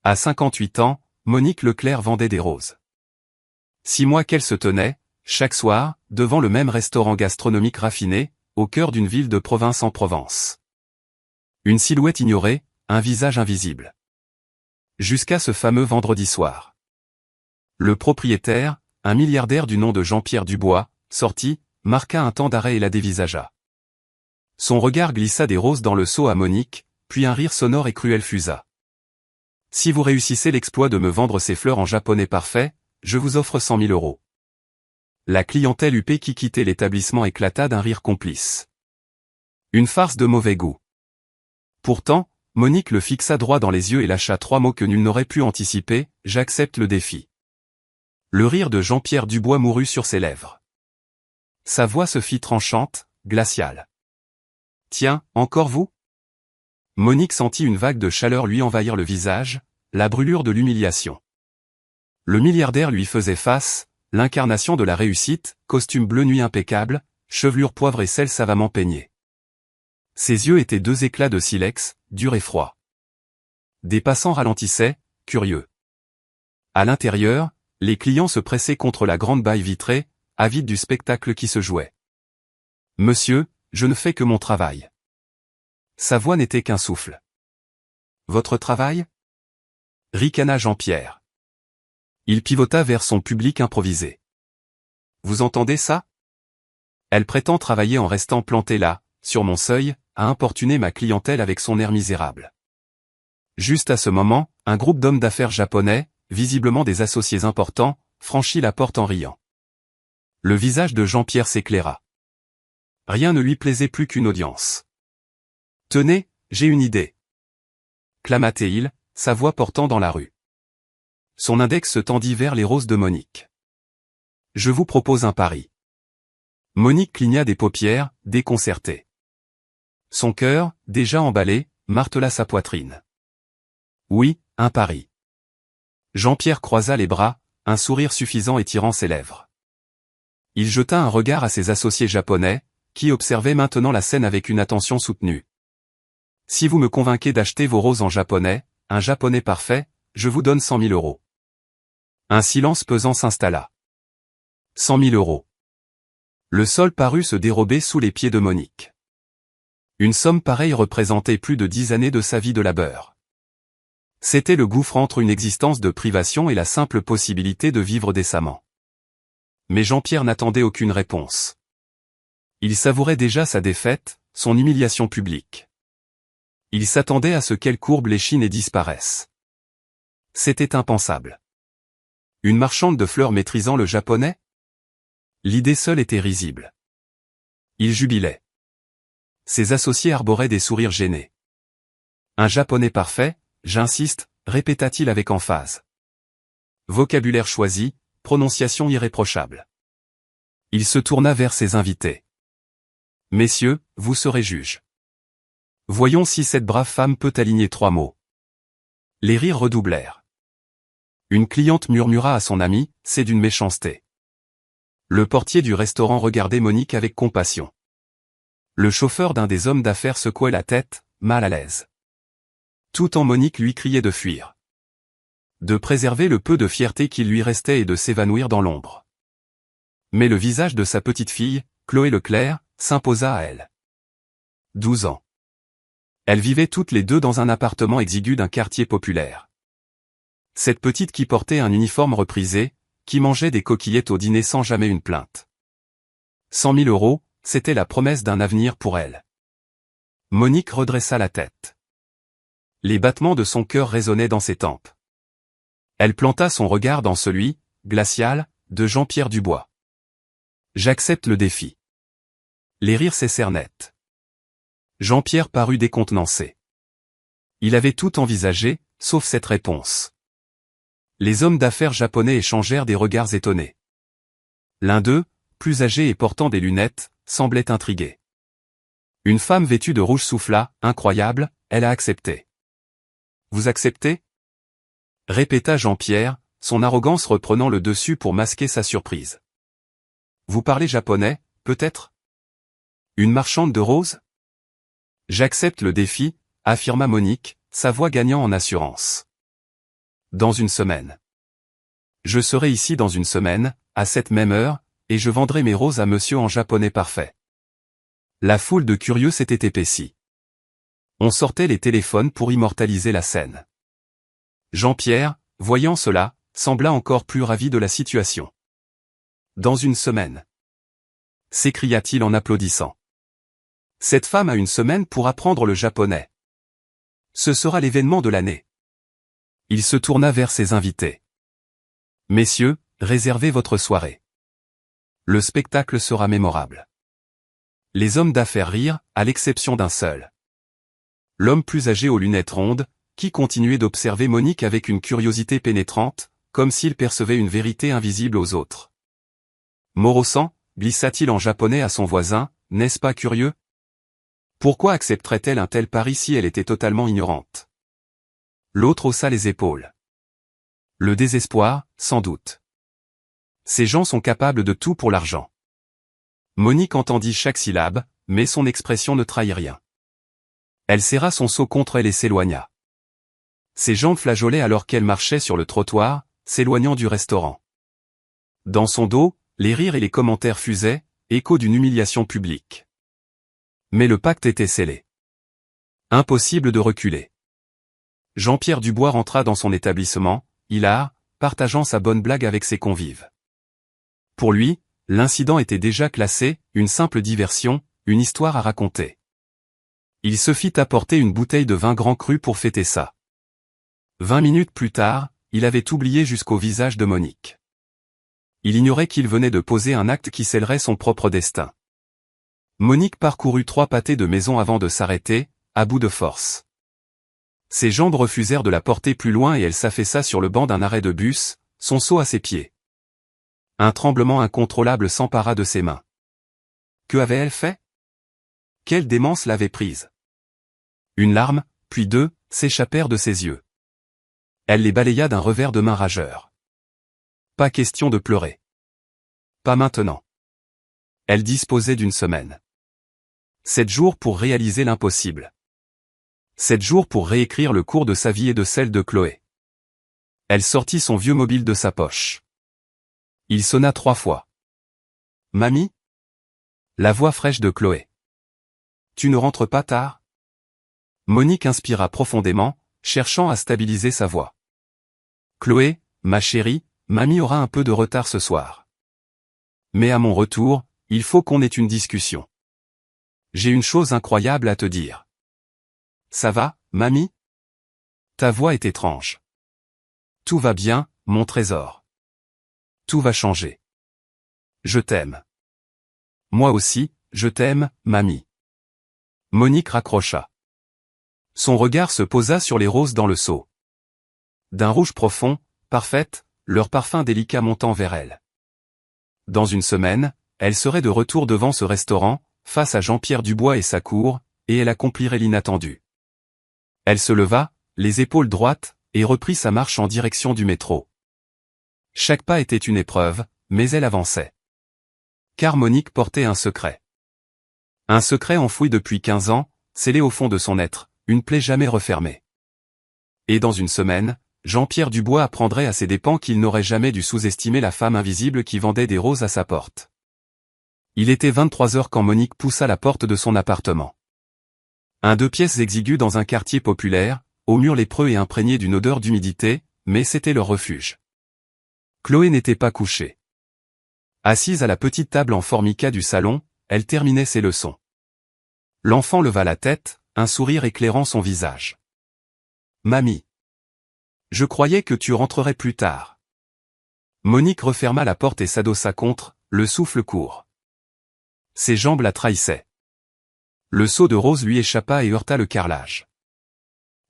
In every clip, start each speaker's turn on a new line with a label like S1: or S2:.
S1: À 58 ans, Monique Leclerc vendait des roses. 6 mois qu'elle se tenait, chaque soir, devant le même restaurant gastronomique raffiné, au cœur d'une ville de province en Provence. Une silhouette ignorée, un visage invisible. Jusqu'à ce fameux vendredi soir. Le propriétaire, un milliardaire du nom de Jean-Pierre Dubois, sortit, marqua un temps d'arrêt et la dévisagea. Son regard glissa des roses dans le seau à Monique, puis un rire sonore et cruel fusa. « Si vous réussissez l'exploit de me vendre ces fleurs en japonais parfait, je vous offre 100 000 euros. » La clientèle huppée qui quittait l'établissement éclata d'un rire complice. Une farce de mauvais goût. Pourtant, Monique le fixa droit dans les yeux et lâcha 3 mots que nul n'aurait pu anticiper, « J'accepte le défi. » Le rire de Jean-Pierre Dubois mourut sur ses lèvres. Sa voix se fit tranchante, glaciale. « Tiens, encore vous ?» Monique sentit une vague de chaleur lui envahir le visage, la brûlure de l'humiliation. Le milliardaire lui faisait face, l'incarnation de la réussite, costume bleu nuit impeccable, chevelure poivre et sel savamment peignée. Ses yeux étaient 2 éclats de silex, durs et froids. Des passants ralentissaient, curieux. À l'intérieur, les clients se pressaient contre la grande baille vitrée, avides du spectacle qui se jouait. « Monsieur, je ne fais que mon travail. » Sa voix n'était qu'un souffle. « Votre travail ?» ricana Jean-Pierre. Il pivota vers son public improvisé. « Vous entendez ça ? Elle prétend travailler en restant plantée là, sur mon seuil, à importuner ma clientèle avec son air misérable. » Juste à ce moment, un groupe d'hommes d'affaires japonais, visiblement des associés importants, franchit la porte en riant. Le visage de Jean-Pierre s'éclaira. Rien ne lui plaisait plus qu'une audience. « Tenez, j'ai une idée. » clama-t-il, sa voix portant dans la rue. Son index se tendit vers les roses de Monique. « Je vous propose un pari. » Monique cligna des paupières, déconcertée. Son cœur, déjà emballé, martela sa poitrine. « Oui, un pari. » Jean-Pierre croisa les bras, un sourire suffisant étirant ses lèvres. Il jeta un regard à ses associés japonais, qui observaient maintenant la scène avec une attention soutenue. « Si vous me convainquez d'acheter vos roses en japonais, un japonais parfait, je vous donne 100 000 euros. » Un silence pesant s'installa. 100 000 euros. Le sol parut se dérober sous les pieds de Monique. Une somme pareille représentait plus de 10 années de sa vie de labeur. C'était le gouffre entre une existence de privation et la simple possibilité de vivre décemment. Mais Jean-Pierre n'attendait aucune réponse. Il savourait déjà sa défaite, son humiliation publique. Il s'attendait à ce qu'elle courbe l'échine et disparaisse. C'était impensable. Une marchande de fleurs maîtrisant le japonais ? L'idée seule était risible. Il jubilait. Ses associés arboraient des sourires gênés. Un japonais parfait, j'insiste, répéta-t-il avec emphase. Vocabulaire choisi, prononciation irréprochable. Il se tourna vers ses invités. Messieurs, vous serez juges. Voyons si cette brave femme peut aligner 3 mots. Les rires redoublèrent. Une cliente murmura à son ami, c'est d'une méchanceté. Le portier du restaurant regardait Monique avec compassion. Le chauffeur d'un des hommes d'affaires secouait la tête, mal à l'aise. Tout en Monique lui criait de fuir. De préserver le peu de fierté qui lui restait et de s'évanouir dans l'ombre. Mais le visage de sa petite fille, Chloé Leclerc, s'imposa à elle. 12 ans. Elles vivaient toutes les deux dans un appartement exigu d'un quartier populaire. Cette petite qui portait un uniforme reprisé, qui mangeait des coquillettes au dîner sans jamais une plainte. 100 000 euros, c'était la promesse d'un avenir pour elle. Monique redressa la tête. Les battements de son cœur résonnaient dans ses tempes. Elle planta son regard dans celui, glacial, de Jean-Pierre Dubois. J'accepte le défi. Les rires cessèrent net. Jean-Pierre parut décontenancé. Il avait tout envisagé, sauf cette réponse. Les hommes d'affaires japonais échangèrent des regards étonnés. L'un d'eux, plus âgé et portant des lunettes, semblait intrigué. Une femme vêtue de rouge souffla, incroyable, elle a accepté. Vous acceptez ? Répéta Jean-Pierre, son arrogance reprenant le dessus pour masquer sa surprise. Vous parlez japonais, peut-être ? Une marchande de roses ? J'accepte le défi, affirma Monique, sa voix gagnant en assurance. Dans une semaine. Je serai ici dans une semaine, à cette même heure, et je vendrai mes roses à monsieur en japonais parfait. La foule de curieux s'était épaissie. On sortait les téléphones pour immortaliser la scène. Jean-Pierre, voyant cela, sembla encore plus ravi de la situation. Dans une semaine. S'écria-t-il en applaudissant. Cette femme a une semaine pour apprendre le japonais. Ce sera l'événement de l'année. Il se tourna vers ses invités. Messieurs, réservez votre soirée. Le spectacle sera mémorable. Les hommes d'affaires rirent, à l'exception d'un seul. L'homme plus âgé aux lunettes rondes, qui continuait d'observer Monique avec une curiosité pénétrante, comme s'il percevait une vérité invisible aux autres. Moro-san, glissa-t-il en japonais à son voisin, n'est-ce pas curieux? Pourquoi accepterait-elle un tel pari si elle était totalement ignorante? L'autre haussa les épaules. Le désespoir, sans doute. Ces gens sont capables de tout pour l'argent. Monique entendit chaque syllabe, mais son expression ne trahit rien. Elle serra son seau contre elle et s'éloigna. Ses jambes flageolaient alors qu'elle marchait sur le trottoir, s'éloignant du restaurant. Dans son dos, les rires et les commentaires fusaient, écho d'une humiliation publique. Mais le pacte était scellé. Impossible de reculer. Jean-Pierre Dubois rentra dans son établissement, hilar, partageant sa bonne blague avec ses convives. Pour lui, l'incident était déjà classé, une simple diversion, une histoire à raconter. Il se fit apporter une bouteille de vin grand cru pour fêter ça. 20 minutes plus tard, il avait oublié jusqu'au visage de Monique. Il ignorait qu'il venait de poser un acte qui scellerait son propre destin. Monique parcourut 3 pâtés de maison avant de s'arrêter, à bout de force. Ses jambes refusèrent de la porter plus loin et elle s'affaissa sur le banc d'un arrêt de bus, son seau à ses pieds. Un tremblement incontrôlable s'empara de ses mains. Que avait-elle fait? Quelle démence l'avait prise? Une larme, puis 2, s'échappèrent de ses yeux. Elle les balaya d'un revers de main rageur. Pas question de pleurer. Pas maintenant. Elle disposait d'une semaine. 7 jours pour réaliser l'impossible. 7 jours pour réécrire le cours de sa vie et de celle de Chloé. Elle sortit son vieux mobile de sa poche. Il sonna 3 fois. Mamie? La voix fraîche de Chloé. Tu ne rentres pas tard? Monique inspira profondément, cherchant à stabiliser sa voix. Chloé, ma chérie, mamie aura un peu de retard ce soir. Mais à mon retour, il faut qu'on ait une discussion. J'ai une chose incroyable à te dire. Ça va, mamie? Ta voix est étrange. Tout va bien, mon trésor. Tout va changer. Je t'aime. Moi aussi, je t'aime, mamie. Monique raccrocha. Son regard se posa sur les roses dans le seau. D'un rouge profond, parfaite, leur parfum délicat montant vers elle. Dans une semaine, elle serait de retour devant ce restaurant, face à Jean-Pierre Dubois et sa cour, et elle accomplirait l'inattendu. Elle se leva, les épaules droites, et reprit sa marche en direction du métro. Chaque pas était une épreuve, mais elle avançait. Car Monique portait un secret. Un secret enfoui depuis 15 ans, scellé au fond de son être, une plaie jamais refermée. Et dans une semaine, Jean-Pierre Dubois apprendrait à ses dépens qu'il n'aurait jamais dû sous-estimer la femme invisible qui vendait des roses à sa porte. Il était 23 heures quand Monique poussa la porte de son appartement. Un 2 pièces exigu dans un quartier populaire, aux murs lépreux et imprégné d'une odeur d'humidité, mais c'était leur refuge. Chloé n'était pas couchée. Assise à la petite table en formica du salon, elle terminait ses leçons. L'enfant leva la tête, un sourire éclairant son visage. Mamie. Je croyais que tu rentrerais plus tard. Monique referma la porte et s'adossa contre, le souffle court. Ses jambes la trahissaient. Le seau de rose lui échappa et heurta le carrelage.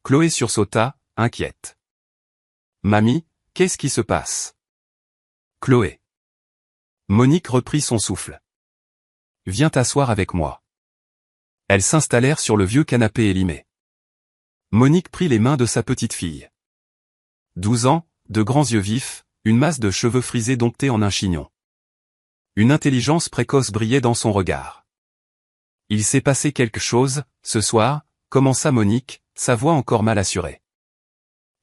S1: Chloé sursauta, inquiète. Mamie, qu'est-ce qui se passe? Chloé. Monique reprit son souffle. Viens t'asseoir avec moi. Elles s'installèrent sur le vieux canapé élimé. Monique prit les mains de sa petite fille. 12 ans, de grands yeux vifs, une masse de cheveux frisés domptés en un chignon. Une intelligence précoce brillait dans son regard. Il s'est passé quelque chose, ce soir, commença Monique, sa voix encore mal assurée.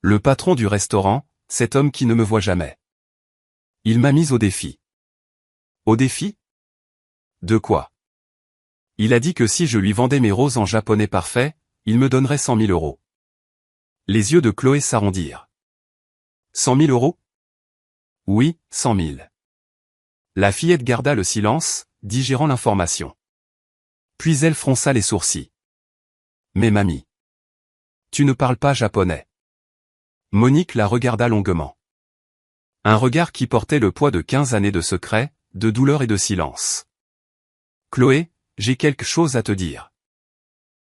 S1: Le patron du restaurant, cet homme qui ne me voit jamais. Il m'a mise au défi. Au défi? De quoi? Il a dit que si je lui vendais mes roses en japonais parfait, il me donnerait 100 000 euros. Les yeux de Chloé s'arrondirent. 100 000 euros? Oui, 100 000. La fillette garda le silence, digérant l'information. Puis elle fronça les sourcils. Mais mamie, tu ne parles pas japonais. Monique la regarda longuement. Un regard qui portait le poids de 15 années de secret, de douleur et de silence. Chloé, j'ai quelque chose à te dire.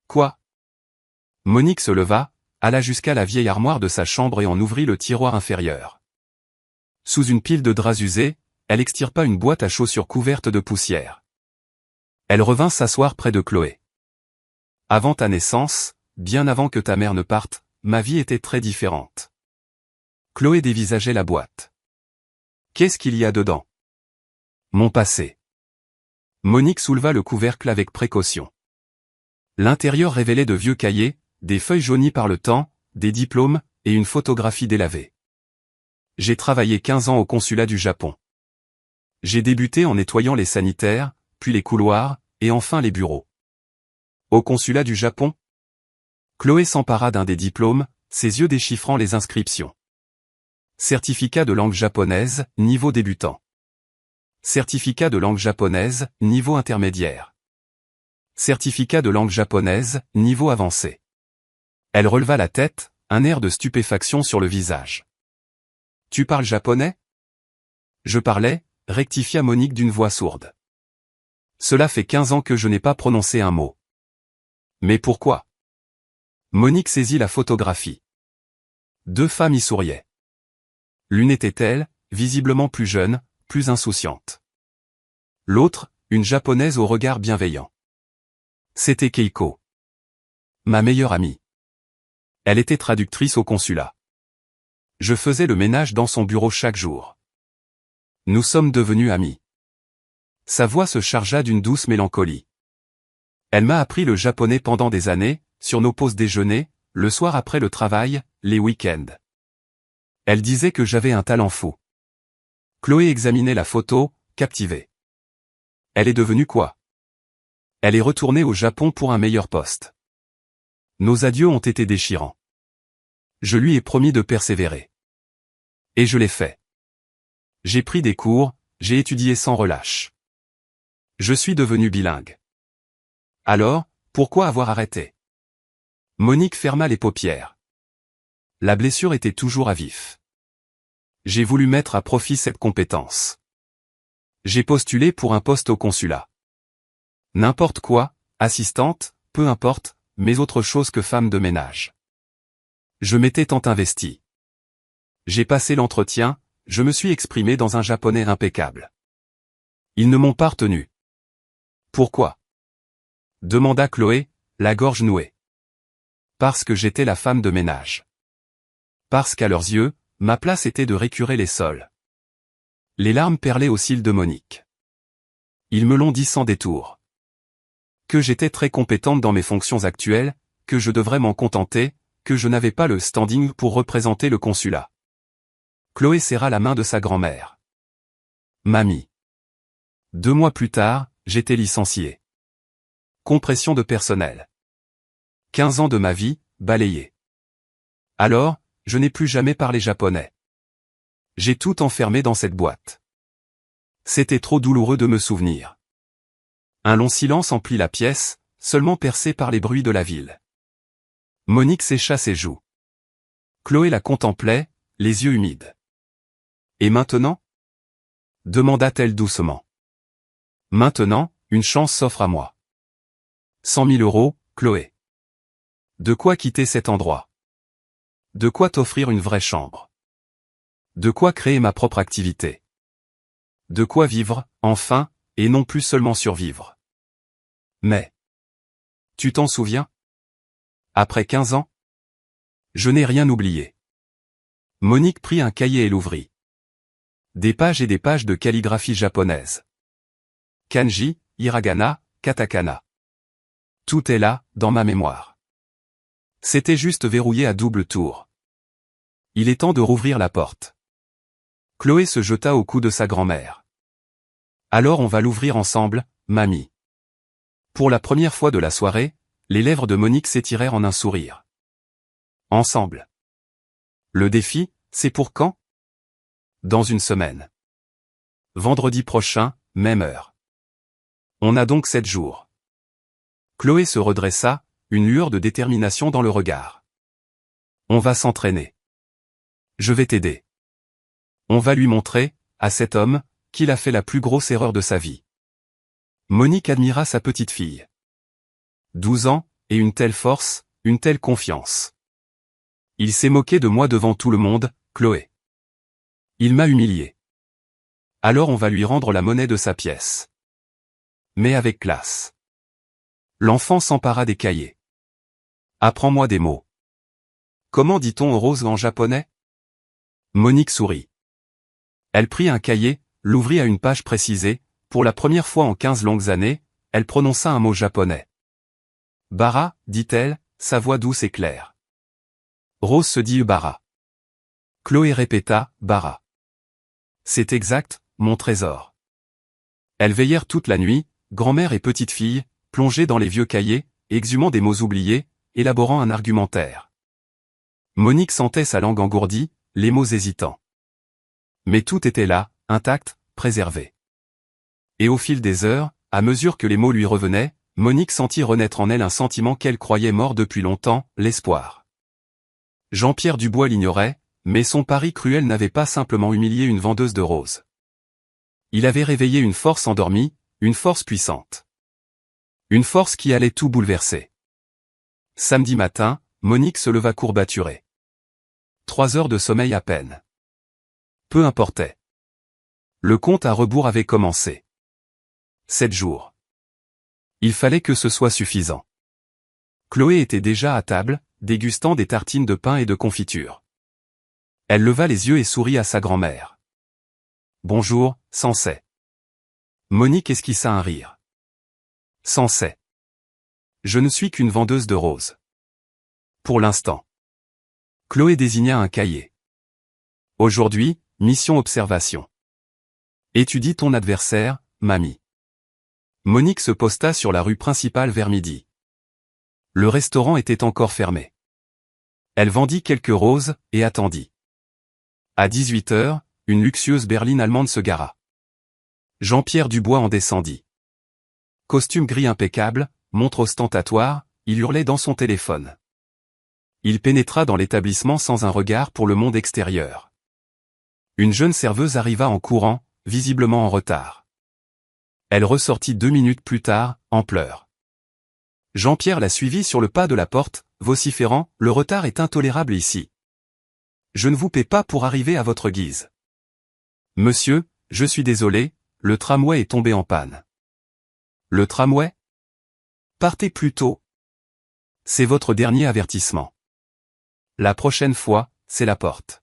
S1: Quoi? Monique se leva, alla jusqu'à la vieille armoire de sa chambre et en ouvrit le tiroir inférieur. Sous une pile de draps usés, elle extirpa une boîte à chaussures couverte de poussière. Elle revint s'asseoir près de Chloé. Avant ta naissance, bien avant que ta mère ne parte, ma vie était très différente. Chloé dévisageait la boîte. Qu'est-ce qu'il y a dedans? Mon passé. Monique souleva le couvercle avec précaution. L'intérieur révélait de vieux cahiers, des feuilles jaunies par le temps, des diplômes, et une photographie délavée. J'ai travaillé 15 ans au consulat du Japon. J'ai débuté en nettoyant les sanitaires, puis les couloirs, et enfin les bureaux. Au consulat du Japon? Chloé s'empara d'un des diplômes, ses yeux déchiffrant les inscriptions. Certificat de langue japonaise, niveau débutant. Certificat de langue japonaise, niveau intermédiaire. Certificat de langue japonaise, niveau avancé. Elle releva la tête, un air de stupéfaction sur le visage. Tu parles japonais? Je parlais, rectifia Monique d'une voix sourde. Cela fait 15 ans que je n'ai pas prononcé un mot. Mais pourquoi? Monique saisit la photographie. 2 femmes y souriaient. L'une était elle, visiblement plus jeune, plus insouciante. L'autre, une japonaise au regard bienveillant. C'était Keiko. Ma meilleure amie. Elle était traductrice au consulat. Je faisais le ménage dans son bureau chaque jour. Nous sommes devenus amis. Sa voix se chargea d'une douce mélancolie. Elle m'a appris le japonais pendant des années, sur nos pauses déjeuner, le soir après le travail, les week-ends. Elle disait que j'avais un talent fou. Chloé examinait la photo, captivée. Elle est devenue quoi? Elle est retournée au Japon pour un meilleur poste. Nos adieux ont été déchirants. Je lui ai promis de persévérer. Et je l'ai fait. J'ai pris des cours, j'ai étudié sans relâche. Je suis devenu bilingue. Alors, pourquoi avoir arrêté? Monique ferma les paupières. La blessure était toujours à vif. J'ai voulu mettre à profit cette compétence. J'ai postulé pour un poste au consulat. N'importe quoi, assistante, peu importe, mais autre chose que femme de ménage. Je m'étais tant investi. J'ai passé l'entretien, je me suis exprimé dans un japonais impeccable. Ils ne m'ont pas retenu. Pourquoi? Demanda Chloé, la gorge nouée. Parce que j'étais la femme de ménage. Parce qu'à leurs yeux, ma place était de récurer les sols. Les larmes perlaient aux cils de Monique. Ils me l'ont dit sans détour. Que j'étais très compétente dans mes fonctions actuelles, que je devrais m'en contenter, que je n'avais pas le standing pour représenter le consulat. Chloé serra la main de sa grand-mère. Mamie. 2 mois plus tard, j'étais licencié. Compression de personnel. 15 ans de ma vie, balayés. Alors, je n'ai plus jamais parlé japonais. J'ai tout enfermé dans cette boîte. C'était trop douloureux de me souvenir. Un long silence emplit la pièce, seulement percé par les bruits de la ville. Monique sécha ses joues. Chloé la contemplait, les yeux humides. Et maintenant? Demanda-t-elle doucement. Maintenant, une chance s'offre à moi. 100 000 euros, Chloé. De quoi quitter cet endroit? De quoi t'offrir une vraie chambre? De quoi créer ma propre activité? De quoi vivre, enfin, et non plus seulement survivre. Mais, tu t'en souviens? Après 15 ans? Je n'ai rien oublié. Monique prit un cahier et l'ouvrit. Des pages et des pages de calligraphie japonaise. Kanji, hiragana, katakana. Tout est là, dans ma mémoire. C'était juste verrouillé à double tour. Il est temps de rouvrir la porte. Chloé se jeta au cou de sa grand-mère. Alors on va l'ouvrir ensemble, mamie. Pour la première fois de la soirée, les lèvres de Monique s'étirèrent en un sourire. Ensemble. Le défi, c'est pour quand? Dans une semaine. Vendredi prochain, même heure. On a donc 7 jours. Chloé se redressa, une lueur de détermination dans le regard. On va s'entraîner. Je vais t'aider. On va lui montrer, à cet homme, qu'il a fait la plus grosse erreur de sa vie. Monique admira sa petite fille. 12 ans, et une telle force, une telle confiance. Il s'est moqué de moi devant tout le monde, Chloé. Il m'a humilié. Alors on va lui rendre la monnaie de sa pièce. Mais avec classe. L'enfant s'empara des cahiers. Apprends-moi des mots. Comment dit-on rose en japonais? Monique sourit. Elle prit un cahier, l'ouvrit à une page précisée, pour la première fois en 15 longues années, elle prononça un mot japonais. Bara, dit-elle, sa voix douce et claire. Rose se dit Bara. Chloé répéta, Bara. C'est exact, mon trésor. Elles veillèrent toute la nuit, grand-mère et petite-fille, plongées dans les vieux cahiers, exhumant des mots oubliés, élaborant un argumentaire. Monique sentait sa langue engourdie, les mots hésitants. Mais tout était là, intact, préservé. Et au fil des heures, à mesure que les mots lui revenaient, Monique sentit renaître en elle un sentiment qu'elle croyait mort depuis longtemps, l'espoir. Jean-Pierre Dubois l'ignorait, mais son pari cruel n'avait pas simplement humilié une vendeuse de roses. Il avait réveillé une force endormie, une force puissante. Une force qui allait tout bouleverser. Samedi matin, Monique se leva courbaturée. 3 heures de sommeil à peine. Peu importait. Le compte à rebours avait commencé. 7 jours. Il fallait que ce soit suffisant. Chloé était déjà à table, dégustant des tartines de pain et de confiture. Elle leva les yeux et sourit à sa grand-mère. Bonjour, Sensei. Monique esquissa un rire. Sensei. Je ne suis qu'une vendeuse de roses. Pour l'instant. Chloé désigna un cahier. Aujourd'hui, mission observation. Étudie ton adversaire, mamie. Monique se posta sur la rue principale vers midi. Le restaurant était encore fermé. Elle vendit quelques roses, et attendit. À 18 heures, une luxueuse berline allemande se gara. Jean-Pierre Dubois en descendit. Costume gris impeccable, montre ostentatoire, il hurlait dans son téléphone. Il pénétra dans l'établissement sans un regard pour le monde extérieur. Une jeune serveuse arriva en courant, visiblement en retard. Elle ressortit 2 minutes plus tard, en pleurs. Jean-Pierre la suivit sur le pas de la porte, vociférant, « Le retard est intolérable ici. Je ne vous paie pas pour arriver à votre guise. Monsieur, je suis désolé, le tramway est tombé en panne. » Le tramway? Partez plus tôt. C'est votre dernier avertissement. La prochaine fois, c'est la porte.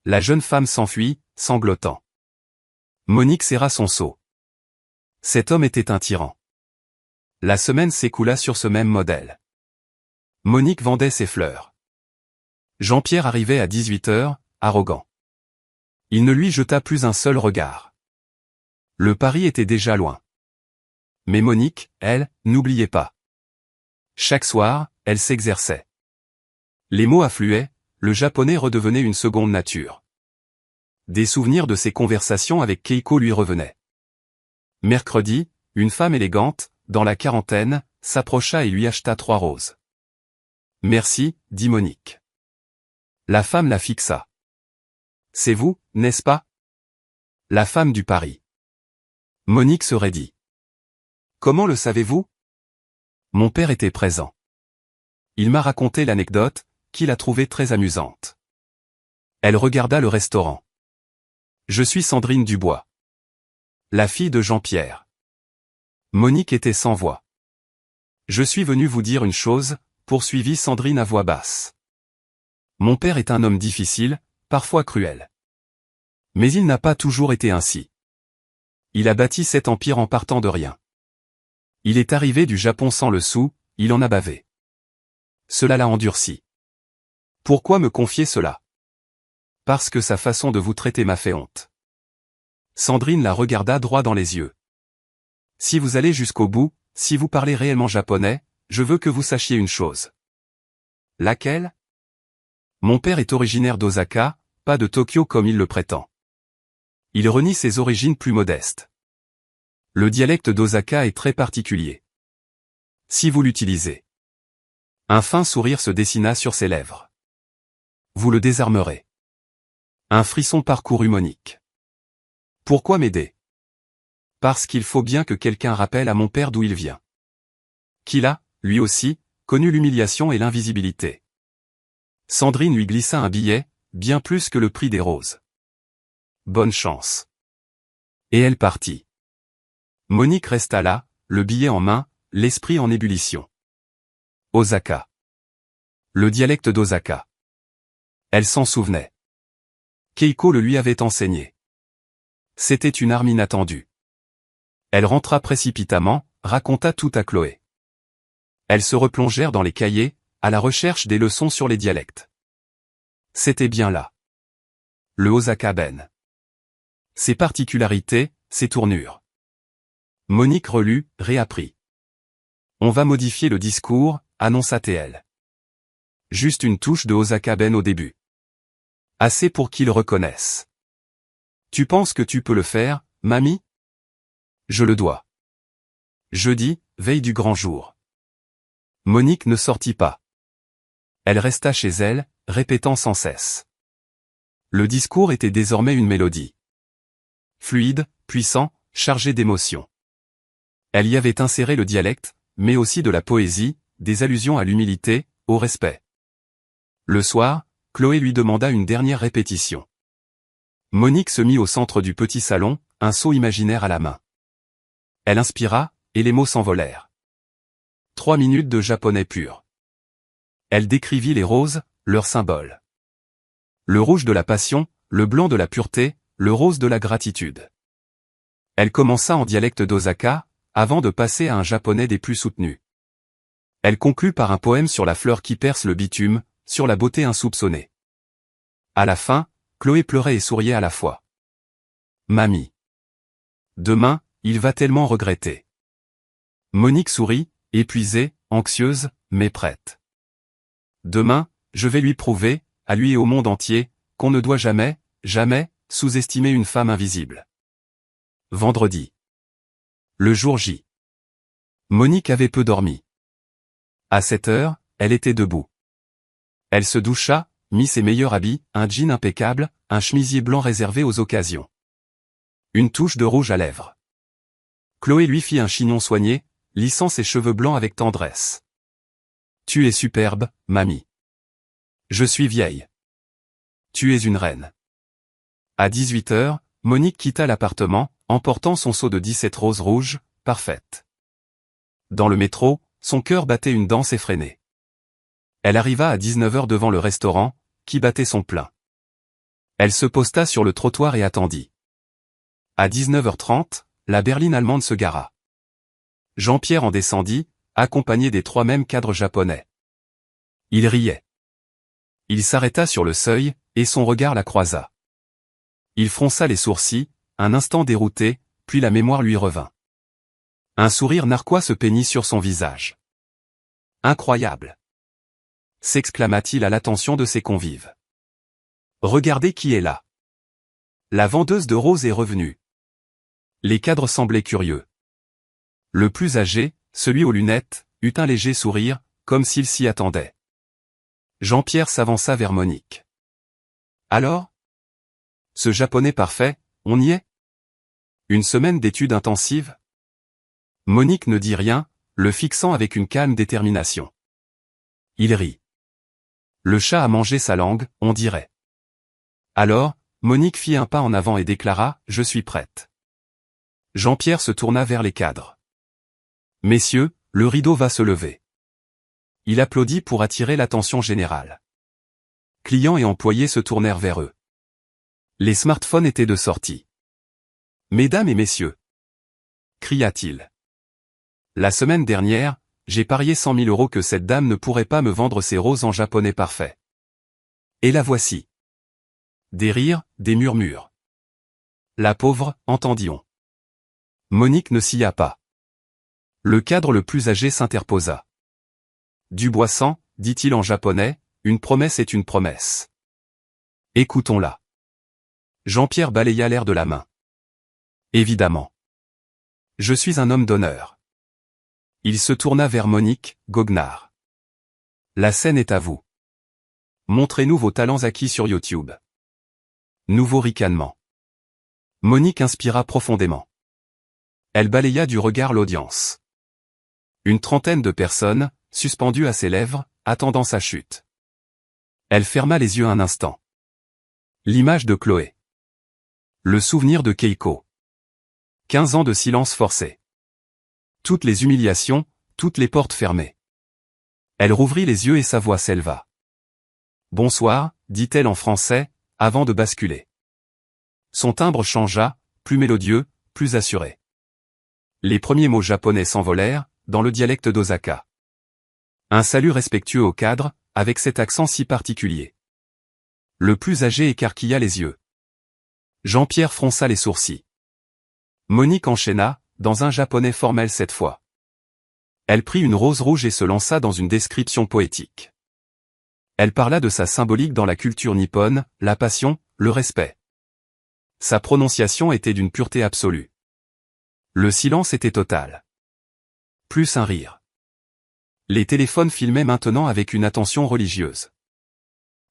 S1: La jeune femme s'enfuit, sanglotant. Monique serra son seau. Cet homme était un tyran. La semaine s'écoula sur ce même modèle. Monique vendait ses fleurs. Jean-Pierre arrivait à 18 heures, arrogant. Il ne lui jeta plus un seul regard. Le pari était déjà loin. Mais Monique, elle, n'oubliait pas. Chaque soir, elle s'exerçait. Les mots affluaient, le japonais redevenait une seconde nature. Des souvenirs de ses conversations avec Keiko lui revenaient. Mercredi, une femme élégante, dans la quarantaine, s'approcha et lui acheta 3 roses. Merci, dit Monique. La femme la fixa. C'est vous, n'est-ce pas? La femme du pari. Monique se raidit. Comment le savez-vous? Mon père était présent. Il m'a raconté l'anecdote, qu'il a trouvée très amusante. Elle regarda le restaurant. Je suis Sandrine Dubois. La fille de Jean-Pierre. Monique était sans voix. Je suis venue vous dire une chose, poursuivit Sandrine à voix basse. Mon père est un homme difficile, parfois cruel. Mais il n'a pas toujours été ainsi. Il a bâti cet empire en partant de rien. Il est arrivé du Japon sans le sou, il en a bavé. Cela l'a endurci. Pourquoi me confier cela? Parce que sa façon de vous traiter m'a fait honte. Sandrine la regarda droit dans les yeux. Si vous allez jusqu'au bout, si vous parlez réellement japonais, je veux que vous sachiez une chose. Laquelle? Mon père est originaire d'Osaka, pas de Tokyo comme il le prétend. Il renie ses origines plus modestes. Le dialecte d'Osaka est très particulier. Si vous l'utilisez. Un fin sourire se dessina sur ses lèvres. Vous le désarmerez. Un frisson parcourut Monique. Pourquoi m'aider? Parce qu'il faut bien que quelqu'un rappelle à mon père d'où il vient. Qu'il a, lui aussi, connu l'humiliation et l'invisibilité. Sandrine lui glissa un billet, bien plus que le prix des roses. Bonne chance. Et elle partit. Monique resta là, le billet en main, l'esprit en ébullition. Osaka. Le dialecte d'Osaka. Elle s'en souvenait. Keiko le lui avait enseigné. C'était une arme inattendue. Elle rentra précipitamment, raconta tout à Chloé. Elles se replongèrent dans les cahiers, à la recherche des leçons sur les dialectes. C'était bien là. Le Osaka Ben. Ses particularités, ses tournures. Monique relut, réapprit. On va modifier le discours, annonça-t-elle. Juste une touche de Osaka Ben au début. Assez pour qu'ils reconnaissent. Tu penses que tu peux le faire, mamie? Je le dois. Jeudi, veille du grand jour. Monique ne sortit pas. Elle resta chez elle, répétant sans cesse. Le discours était désormais une mélodie. Fluide, puissant, chargé d'émotion. Elle y avait inséré le dialecte, mais aussi de la poésie, des allusions à l'humilité, au respect. Le soir, Chloé lui demanda une dernière répétition. Monique se mit au centre du petit salon, un seau imaginaire à la main. Elle inspira, et les mots s'envolèrent. 3 minutes de japonais pur. Elle décrivit les roses, leurs symboles. Le rouge de la passion, le blanc de la pureté, le rose de la gratitude. Elle commença en dialecte d'Osaka, avant de passer à un japonais des plus soutenus. Elle conclut par un poème sur la fleur qui perce le bitume, sur la beauté insoupçonnée. À la fin, Chloé pleurait et souriait à la fois. Mamie. Demain, il va tellement regretter. Monique sourit, épuisée, anxieuse, mais prête. Demain, je vais lui prouver, à lui et au monde entier, qu'on ne doit jamais, jamais, sous-estimer une femme invisible. Vendredi. Le jour J. Monique avait peu dormi. À 7 heures, elle était debout. Elle se doucha, mit ses meilleurs habits, un jean impeccable, un chemisier blanc réservé aux occasions. Une touche de rouge à lèvres. Chloé lui fit un chignon soigné, lissant ses cheveux blancs avec tendresse. Tu es superbe, mamie. Je suis vieille. Tu es une reine. À 18 heures, Monique quitta l'appartement, emportant son seau de 17 roses rouges, parfaites. Dans le métro, son cœur battait une danse effrénée. Elle arriva à 19 heures devant le restaurant, qui battait son plein. Elle se posta sur le trottoir et attendit. À 19h30, la berline allemande se gara. Jean-Pierre en descendit, accompagné des 3 mêmes cadres japonais. Il riait. Il s'arrêta sur le seuil, et son regard la croisa. Il fronça les sourcils, un instant dérouté, puis la mémoire lui revint. Un sourire narquois se peignit sur son visage. Incroyable! S'exclama-t-il à l'attention de ses convives. Regardez qui est là. La vendeuse de roses est revenue. Les cadres semblaient curieux. Le plus âgé, celui aux lunettes, eut un léger sourire, comme s'il s'y attendait. Jean-Pierre s'avança vers Monique. Alors? Ce japonais parfait, on y est? Une semaine d'études intensives? Monique ne dit rien, le fixant avec une calme détermination. Il rit. Le chat a mangé sa langue, on dirait. Alors, Monique fit un pas en avant et déclara « Je suis prête ». Jean-Pierre se tourna vers les cadres. « Messieurs, le rideau va se lever. » Il applaudit pour attirer l'attention générale. Clients et employés se tournèrent vers eux. Les smartphones étaient de sortie. « Mesdames et messieurs !» cria-t-il. La semaine dernière, j'ai parié 100 000 € que cette dame ne pourrait pas me vendre ses roses en japonais parfait. Et la voici. Des rires, des murmures. La pauvre, entendit-on. Monique ne s'y a pas. Le cadre le plus âgé s'interposa. Duboisson, dit-il en japonais, une promesse est une promesse. Écoutons-la. Jean-Pierre balaya l'air de la main. Évidemment. Je suis un homme d'honneur. Il se tourna vers Monique, goguenard. La scène est à vous. Montrez-nous vos talents acquis sur YouTube. Nouveau ricanement. Monique inspira profondément. Elle balaya du regard l'audience. Une trentaine de personnes, suspendues à ses lèvres, attendant sa chute. Elle ferma les yeux un instant. L'image de Chloé. Le souvenir de Keiko. 15 ans de silence forcé. Toutes les humiliations, toutes les portes fermées. Elle rouvrit les yeux et sa voix s'éleva. Bonsoir, dit-elle en français, avant de basculer. Son timbre changea, plus mélodieux, plus assuré. Les premiers mots japonais s'envolèrent, dans le dialecte d'Osaka. Un salut respectueux au cadre, avec cet accent si particulier. Le plus âgé écarquilla les yeux. Jean-Pierre fronça les sourcils. Monique enchaîna, dans un japonais formel cette fois. Elle prit une rose rouge et se lança dans une description poétique. Elle parla de sa symbolique dans la culture nippone, la passion, le respect. Sa prononciation était d'une pureté absolue. Le silence était total. Plus un rire. Les téléphones filmaient maintenant avec une attention religieuse.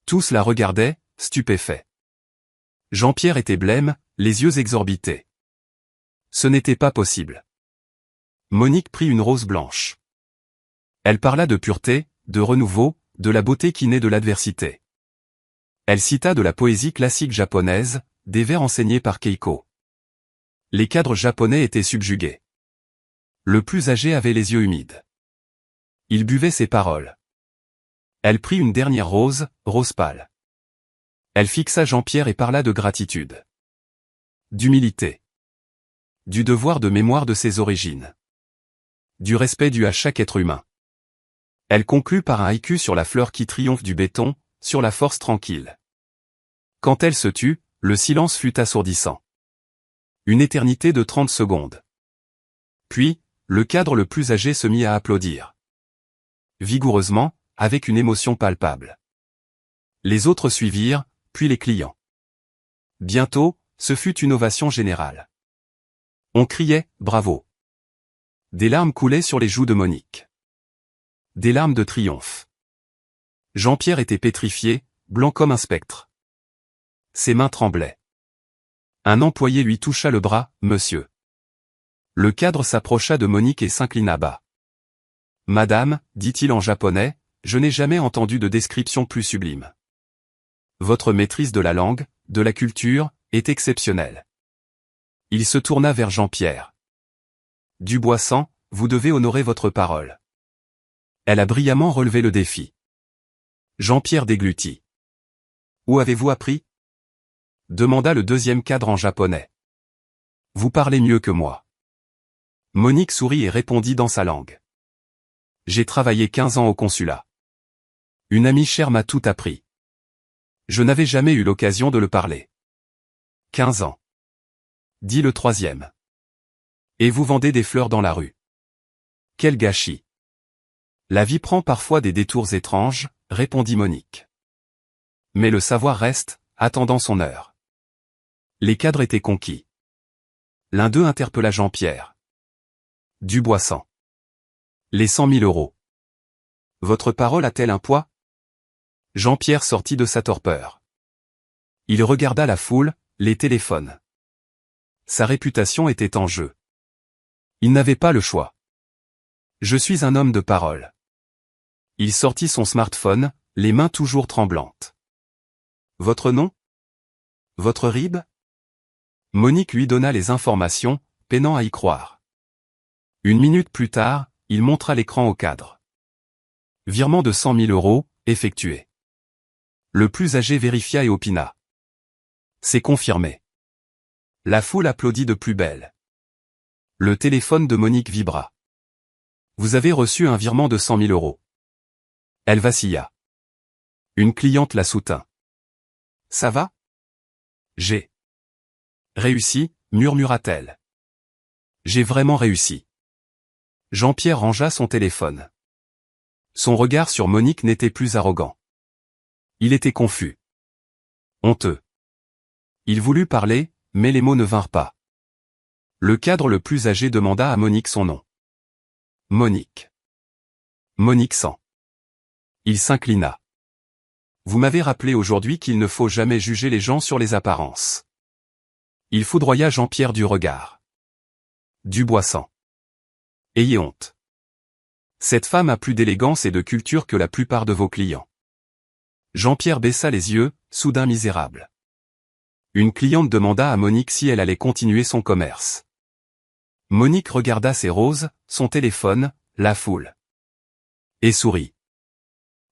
S1: Tous la regardaient, stupéfaits. Jean-Pierre était blême, les yeux exorbités. Ce n'était pas possible. Monique prit une rose blanche. Elle parla de pureté, de renouveau, de la beauté qui naît de l'adversité. Elle cita de la poésie classique japonaise, des vers enseignés par Keiko. Les cadres japonais étaient subjugués. Le plus âgé avait les yeux humides. Il buvait ses paroles. Elle prit une dernière rose, rose pâle. Elle fixa Jean-Pierre et parla de gratitude. D'humilité. Du devoir de mémoire de ses origines. Du respect dû à chaque être humain. Elle conclut par un haïku sur la fleur qui triomphe du béton, sur la force tranquille. Quand elle se tut, le silence fut assourdissant. Une éternité de 30 secondes. Puis, le cadre le plus âgé se mit à applaudir. Vigoureusement, avec une émotion palpable. Les autres suivirent, puis les clients. Bientôt, ce fut une ovation générale. On criait « Bravo ». Des larmes coulaient sur les joues de Monique. Des larmes de triomphe. Jean-Pierre était pétrifié, blanc comme un spectre. Ses mains tremblaient. Un employé lui toucha le bras, « Monsieur ». Le cadre s'approcha de Monique et s'inclina bas. « Madame, dit-il en japonais, je n'ai jamais entendu de description plus sublime. Votre maîtrise de la langue, de la culture, est exceptionnelle. » Il se tourna vers Jean-Pierre. « Duboisson, vous devez honorer votre parole. » Elle a brillamment relevé le défi. Jean-Pierre déglutit. « Où avez-vous appris ?» demanda le deuxième cadre en japonais. « Vous parlez mieux que moi. » Monique sourit et répondit dans sa langue. « J'ai travaillé 15 ans au consulat. Une amie chère m'a tout appris. Je n'avais jamais eu l'occasion de le parler. 15 ans. Dit le troisième. Et vous vendez des fleurs dans la rue. Quel gâchis. La vie prend parfois des détours étranges, répondit Monique. Mais le savoir reste, attendant son heure. Les cadres étaient conquis. L'un d'eux interpella Jean-Pierre. Duboisson. Les 100 000 euros. Votre parole a-t-elle un poids? Jean-Pierre sortit de sa torpeur. Il regarda la foule, les téléphones. Sa réputation était en jeu. Il n'avait pas le choix. Je suis un homme de parole. Il sortit son smartphone, les mains toujours tremblantes. Votre nom? Votre RIB? Monique lui donna les informations, peinant à y croire. Une minute plus tard, il montra l'écran au cadre. Virement de 100 000 euros, effectué. Le plus âgé vérifia et opina. C'est confirmé. La foule applaudit de plus belle. Le téléphone de Monique vibra. Vous avez reçu un virement de 100 000 euros. Elle vacilla. Une cliente la soutint. Ça va? J'ai réussi, murmura-t-elle. J'ai vraiment réussi. Jean-Pierre rangea son téléphone. Son regard sur Monique n'était plus arrogant. Il était confus. Honteux. Il voulut parler, mais les mots ne vinrent pas. Le cadre le plus âgé demanda à Monique son nom. Monique. Monique sans. Il s'inclina. Vous m'avez rappelé aujourd'hui qu'il ne faut jamais juger les gens sur les apparences. Il foudroya Jean-Pierre du regard. Dubois sans. Ayez honte. Cette femme a plus d'élégance et de culture que la plupart de vos clients. Jean-Pierre baissa les yeux, soudain misérable. Une cliente demanda à Monique si elle allait continuer son commerce. Monique regarda ses roses, son téléphone, la foule. Et sourit.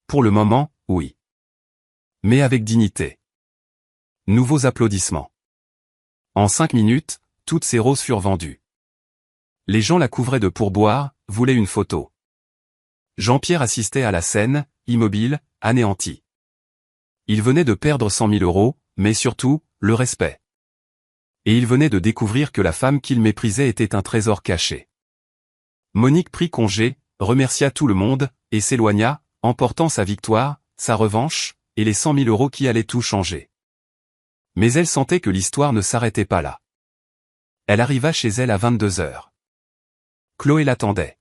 S1: Pour le moment, oui. Mais avec dignité. Nouveaux applaudissements. En 5 minutes, toutes ces roses furent vendues. Les gens la couvraient de pourboires, voulaient une photo. Jean-Pierre assistait à la scène, immobile, anéanti. Il venait de perdre 100 000 euros, mais surtout, le respect. Et il venait de découvrir que la femme qu'il méprisait était un trésor caché. Monique prit congé, remercia tout le monde, et s'éloigna, emportant sa victoire, sa revanche, et les 100 000 euros qui allaient tout changer. Mais elle sentait que l'histoire ne s'arrêtait pas là. Elle arriva chez elle à 22 heures. Chloé l'attendait.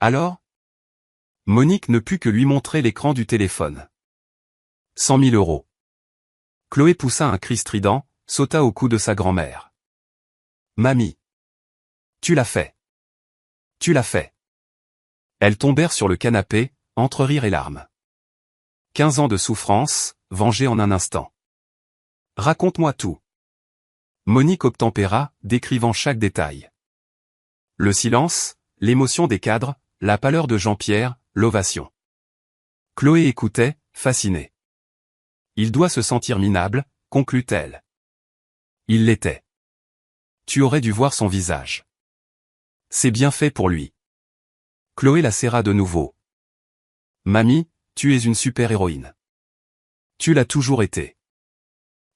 S1: Alors ? Monique ne put que lui montrer l'écran du téléphone. 100 000 euros. Chloé poussa un cri strident, sauta au cou de sa grand-mère. Mamie. Tu l'as fait. Tu l'as fait. Elles tombèrent sur le canapé, entre rire et larmes. 15 ans de souffrance, vengés en un instant. Raconte-moi tout. Monique obtempéra, décrivant chaque détail. Le silence, l'émotion des cadres, la pâleur de Jean-Pierre, l'ovation. Chloé écoutait, fascinée. Il doit se sentir minable, conclut-elle. Il l'était. Tu aurais dû voir son visage. C'est bien fait pour lui. Chloé la serra de nouveau. Mamie, tu es une super-héroïne. Tu l'as toujours été.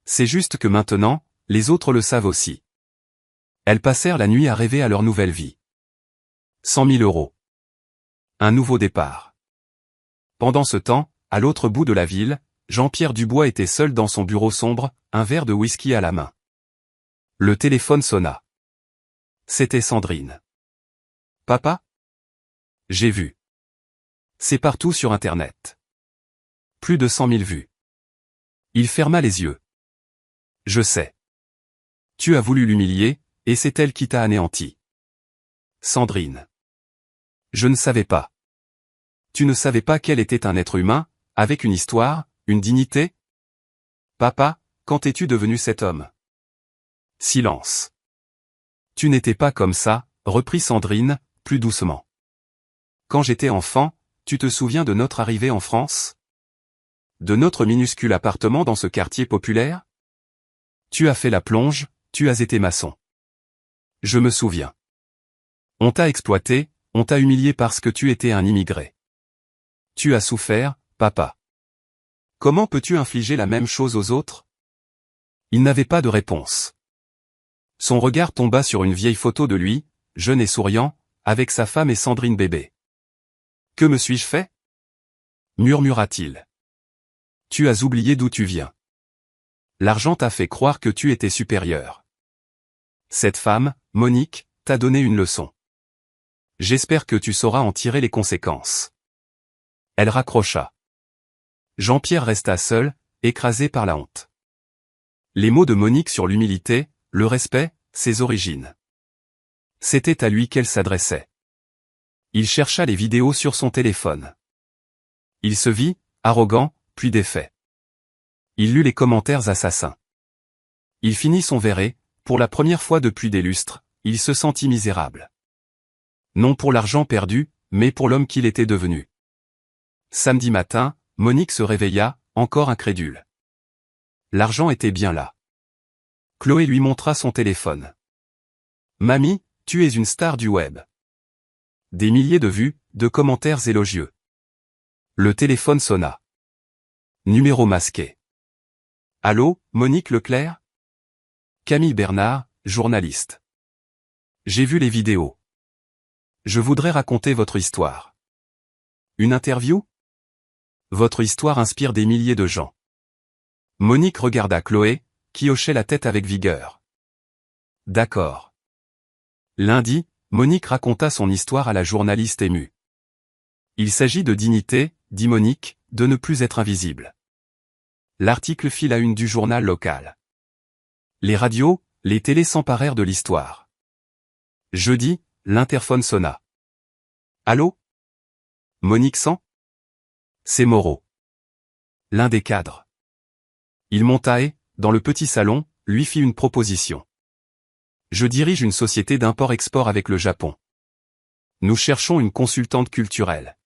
S1: C'est juste que maintenant, les autres le savent aussi. Elles passèrent la nuit à rêver à leur nouvelle vie. 100 000 euros. Un nouveau départ. Pendant ce temps, à l'autre bout de la ville, Jean-Pierre Dubois était seul dans son bureau sombre, un verre de whisky à la main. Le téléphone sonna. C'était Sandrine. Papa ? J'ai vu. C'est partout sur Internet. Plus de 100 000 vues. Il ferma les yeux. Je sais. Tu as voulu l'humilier, et c'est elle qui t'a anéanti. Sandrine. Je ne savais pas. Tu ne savais pas qu'elle était un être humain, avec une histoire, une dignité ? Papa, quand es-tu devenu cet homme ? Silence. Tu n'étais pas comme ça, reprit Sandrine, plus doucement. Quand j'étais enfant, tu te souviens de notre arrivée en France ? De notre minuscule appartement dans ce quartier populaire ? Tu as fait la plonge, tu as été maçon. Je me souviens. On t'a exploité, on t'a humilié parce que tu étais un immigré. Tu as souffert, papa. Comment peux-tu infliger la même chose aux autres ? Il n'avait pas de réponse. Son regard tomba sur une vieille photo de lui, jeune et souriant, avec sa femme et Sandrine bébé. Que me suis-je fait ? Murmura-t-il. Tu as oublié d'où tu viens. L'argent t'a fait croire que tu étais supérieur. Cette femme, Monique, t'a donné une leçon. J'espère que tu sauras en tirer les conséquences. Elle raccrocha. Jean-Pierre resta seul, écrasé par la honte. Les mots de Monique sur l'humilité, le respect, ses origines. C'était à lui qu'elle s'adressait. Il chercha les vidéos sur son téléphone. Il se vit, arrogant, puis défait. Il lut les commentaires assassins. Il finit son verre et, pour la première fois depuis des lustres, il se sentit misérable. Non pour l'argent perdu, mais pour l'homme qu'il était devenu. Samedi matin, Monique se réveilla, encore incrédule. L'argent était bien là. Chloé lui montra son téléphone. Mamie, tu es une star du web. Des milliers de vues, de commentaires élogieux. Le téléphone sonna. Numéro masqué. Allô, Monique Leclerc? Camille Bernard, journaliste. J'ai vu les vidéos. Je voudrais raconter votre histoire. Une interview? Votre histoire inspire des milliers de gens. Monique regarda Chloé, qui hochait la tête avec vigueur. D'accord. Lundi, Monique raconta son histoire à la journaliste émue. Il s'agit de dignité, dit Monique, de ne plus être invisible. L'article fit la une du journal local. Les radios, les télés s'emparèrent de l'histoire. Jeudi, l'interphone sonna. Allô? Monique Sans? C'est Moreau. L'un des cadres. Il monta et, dans le petit salon, lui fit une proposition. Je dirige une société d'import-export avec le Japon. Nous cherchons une consultante culturelle.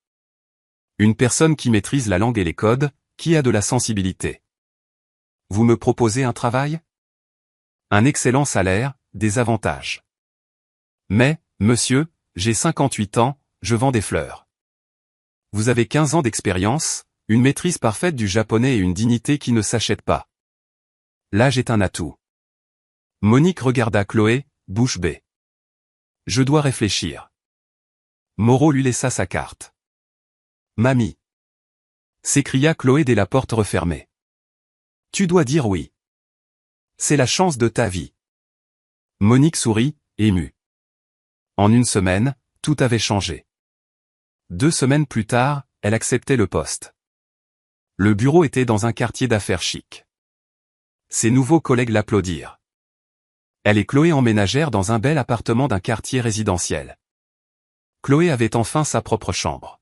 S1: Une personne qui maîtrise la langue et les codes, qui a de la sensibilité. Vous me proposez un travail? Un excellent salaire, des avantages. Mais, monsieur, j'ai 58 ans, je vends des fleurs. Vous avez 15 ans d'expérience, une maîtrise parfaite du japonais et une dignité qui ne s'achète pas. L'âge est un atout. Monique regarda Chloé, bouche bée. Je dois réfléchir. Moreau lui laissa sa carte. Mamie. S'écria Chloé dès la porte refermée. Tu dois dire oui. C'est la chance de ta vie. Monique sourit, émue. En une semaine, tout avait changé. 2 semaines plus tard, elle acceptait le poste. Le bureau était dans un quartier d'affaires chic. Ses nouveaux collègues l'applaudirent. Elle et Chloé emménagèrent dans un bel appartement d'un quartier résidentiel. Chloé avait enfin sa propre chambre.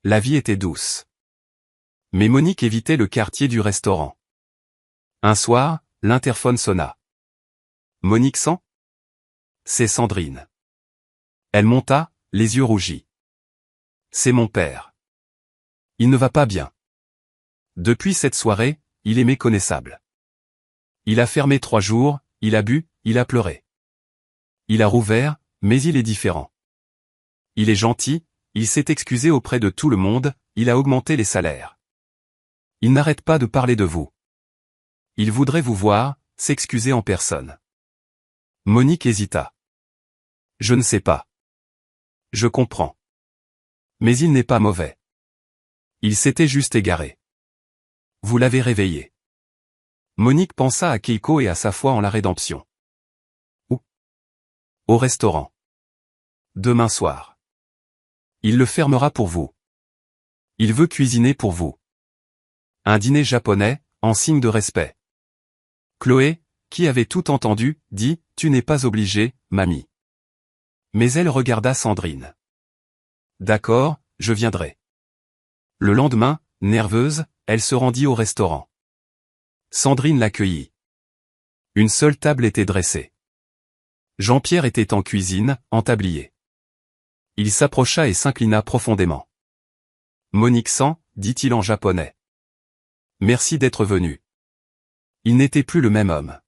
S1: La vie était douce. Mais Monique évitait le quartier du restaurant. Un soir, l'interphone sonna. Monique Sans? C'est Sandrine. Elle monta, les yeux rougis. C'est mon père. Il ne va pas bien. Depuis cette soirée, il est méconnaissable. Il a fermé 3 jours, il a bu, il a pleuré. Il a rouvert, mais il est différent. Il est gentil, il s'est excusé auprès de tout le monde, il a augmenté les salaires. Il n'arrête pas de parler de vous. Il voudrait vous voir, s'excuser en personne. Monique hésita. Je ne sais pas. Je comprends. Mais il n'est pas mauvais. Il s'était juste égaré. Vous l'avez réveillé. Monique pensa à Keiko et à sa foi en la rédemption. Où? Au restaurant. Demain soir. Il le fermera pour vous. Il veut cuisiner pour vous. Un dîner japonais, en signe de respect. Chloé, qui avait tout entendu, dit, tu n'es pas obligée, mamie. Mais elle regarda Sandrine. D'accord, je viendrai. Le lendemain, nerveuse, elle se rendit au restaurant. Sandrine l'accueillit. Une seule table était dressée. Jean-Pierre était en cuisine, en tablier. Il s'approcha et s'inclina profondément. Monique Sans, dit-il en japonais. Merci d'être venu. Il n'était plus le même homme.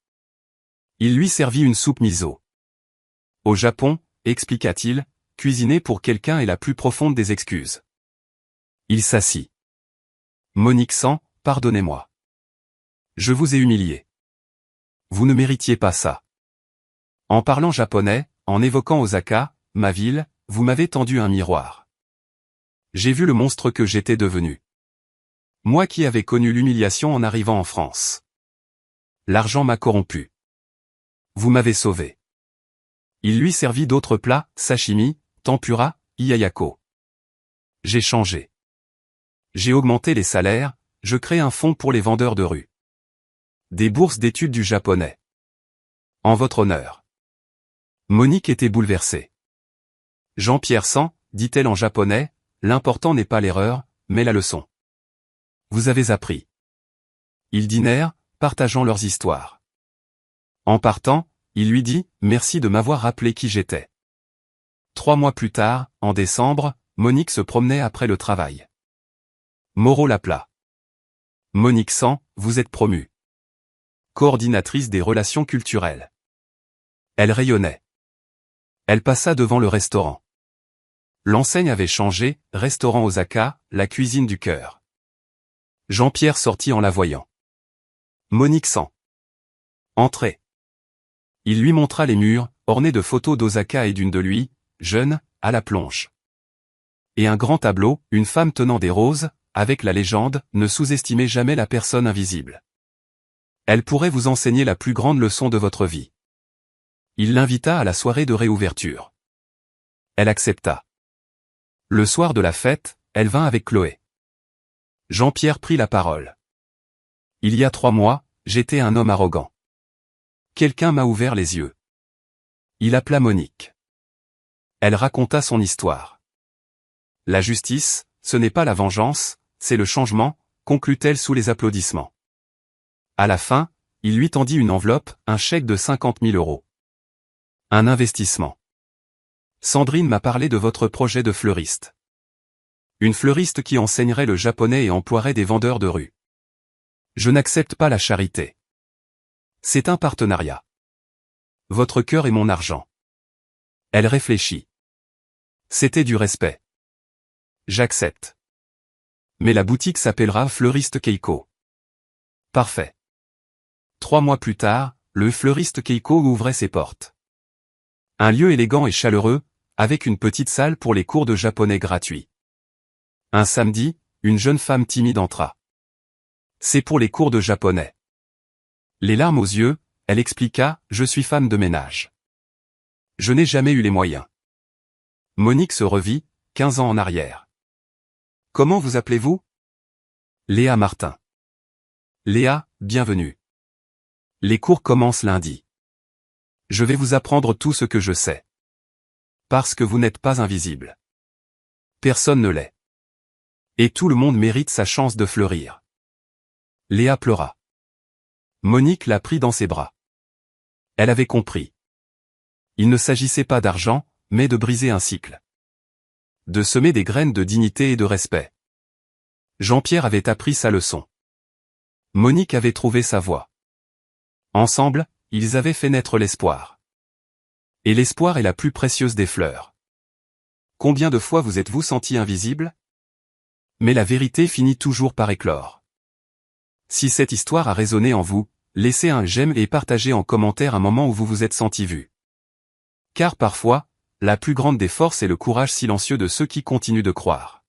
S1: Il lui servit une soupe miso. Au Japon, expliqua-t-il, cuisiner pour quelqu'un est la plus profonde des excuses. Il s'assit. Monique Sans, pardonnez-moi. Je vous ai humilié. Vous ne méritiez pas ça. En parlant japonais, en évoquant Osaka, ma ville, vous m'avez tendu un miroir. J'ai vu le monstre que j'étais devenu. Moi qui avais connu l'humiliation en arrivant en France. L'argent m'a corrompu. Vous m'avez sauvé. Il lui servit d'autres plats, sashimi, tempura, iyayako. J'ai changé. J'ai augmenté les salaires, je crée un fonds pour les vendeurs de rue. Des bourses d'études du japonais. En votre honneur. Monique était bouleversée. Jean-Pierre Sans, dit-elle en japonais, l'important n'est pas l'erreur, mais la leçon. Vous avez appris. Ils dînèrent, partageant leurs histoires. En partant, il lui dit, merci de m'avoir rappelé qui j'étais. 3 mois plus tard, en décembre, Monique se promenait après le travail. Moreau l'appela. Monique Sans, vous êtes promue. Coordinatrice des relations culturelles. Elle rayonnait. Elle passa devant le restaurant. L'enseigne avait changé, restaurant Osaka, la cuisine du cœur. Jean-Pierre sortit en la voyant. Monique sans. Entrez. Il lui montra les murs, ornés de photos d'Osaka et d'une de lui, jeune, à la plonge. Et un grand tableau, une femme tenant des roses, avec la légende « Ne sous-estimez jamais la personne invisible. Elle pourrait vous enseigner la plus grande leçon de votre vie. » Il l'invita à la soirée de réouverture. Elle accepta. Le soir de la fête, elle vint avec Chloé. Jean-Pierre prit la parole. Il y a 3 mois, j'étais un homme arrogant. Quelqu'un m'a ouvert les yeux. Il appela Monique. Elle raconta son histoire. La justice, ce n'est pas la vengeance, c'est le changement, conclut-elle sous les applaudissements. À la fin, il lui tendit une enveloppe, un chèque de 50 000 €. Un investissement. Sandrine m'a parlé de votre projet de fleuriste. Une fleuriste qui enseignerait le japonais et emploierait des vendeurs de rue. Je n'accepte pas la charité. C'est un partenariat. Votre cœur est mon argent. Elle réfléchit. C'était du respect. J'accepte. Mais la boutique s'appellera Fleuriste Keiko. Parfait. 3 mois plus tard, le Fleuriste Keiko ouvrait ses portes. Un lieu élégant et chaleureux, avec une petite salle pour les cours de japonais gratuits. Un samedi, une jeune femme timide entra. C'est pour les cours de japonais. Les larmes aux yeux, elle expliqua, je suis femme de ménage. Je n'ai jamais eu les moyens. Monique se revit, 15 ans en arrière. Comment vous appelez-vous? Léa Martin. Léa, bienvenue. Les cours commencent lundi. Je vais vous apprendre tout ce que je sais. Parce que vous n'êtes pas invisible. Personne ne l'est. Et tout le monde mérite sa chance de fleurir. Léa pleura. Monique la prit dans ses bras. Elle avait compris. Il ne s'agissait pas d'argent, mais de briser un cycle. De semer des graines de dignité et de respect. Jean-Pierre avait appris sa leçon. Monique avait trouvé sa voie. Ensemble, ils avaient fait naître l'espoir. Et l'espoir est la plus précieuse des fleurs. Combien de fois vous êtes-vous senti invisible? Mais la vérité finit toujours par éclore. Si cette histoire a résonné en vous, laissez un j'aime et partagez en commentaire un moment où vous vous êtes senti vu. Car parfois, la plus grande des forces est le courage silencieux de ceux qui continuent de croire.